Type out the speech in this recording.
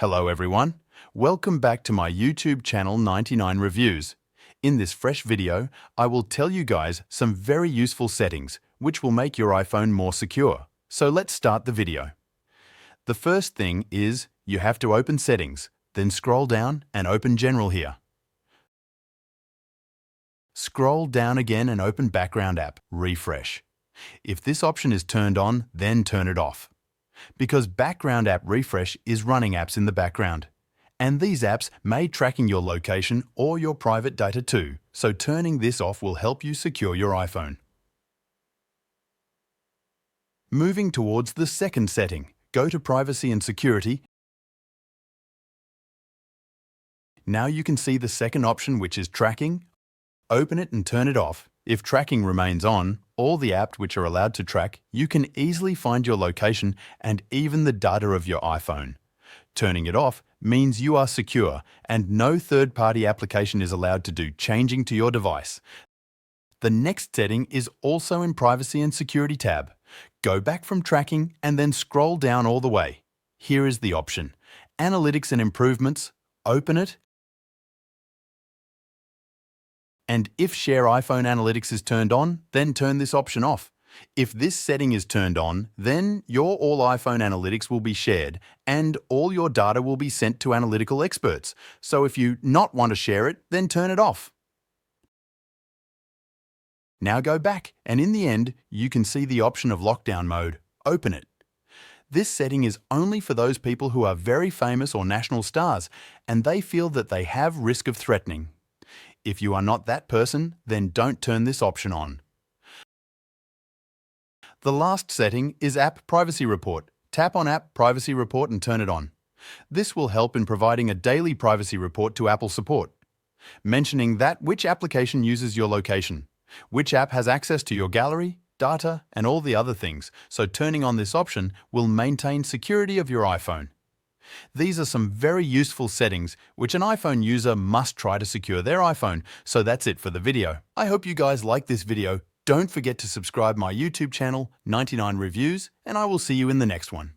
Hello everyone, welcome back to my YouTube channel 99 Reviews. In this fresh video, I will tell you guys some very useful settings which will make your iPhone more secure. So let's start the video. The first thing is you have to open Settings, then scroll down and open General here. Scroll down again and open Background app, Refresh. If this option is turned on, then turn it off, because Background app refresh is running apps in the background. And these apps may tracking your location or your private data too, so turning this off will help you secure your iPhone. Moving towards the second setting, go to Privacy and Security. Now you can see the second option, which is Tracking. Open it and turn it off. If tracking remains on, all the apps which are allowed to track, you can easily find your location and even the data of your iPhone. Turning it off means you are secure and no third-party application is allowed to do changing to your device. The next setting is also in Privacy and Security tab. Go back from Tracking and then scroll down all the way. Here is the option, Analytics and Improvements. Open it. And if Share iPhone Analytics is turned on, then turn this option off. If this setting is turned on, then your all iPhone analytics will be shared and all your data will be sent to analytical experts. So if you not want to share it, then turn it off. Now go back and in the end, you can see the option of Lockdown mode. Open it. This setting is only for those people who are very famous or national stars and they feel that they have risk of threatening. If you are not that person, then don't turn this option on. The last setting is App Privacy Report. Tap on App Privacy Report and turn it on. This will help in providing a daily privacy report to Apple support, mentioning that which application uses your location, which app has access to your gallery, data, and all the other things, so turning on this option will maintain security of your iPhone. These are some very useful settings which an iPhone user must try to secure their iPhone. So that's it for the video. I hope you guys like this video. Don't forget to subscribe my YouTube channel, 99 Reviews, and I will see you in the next one.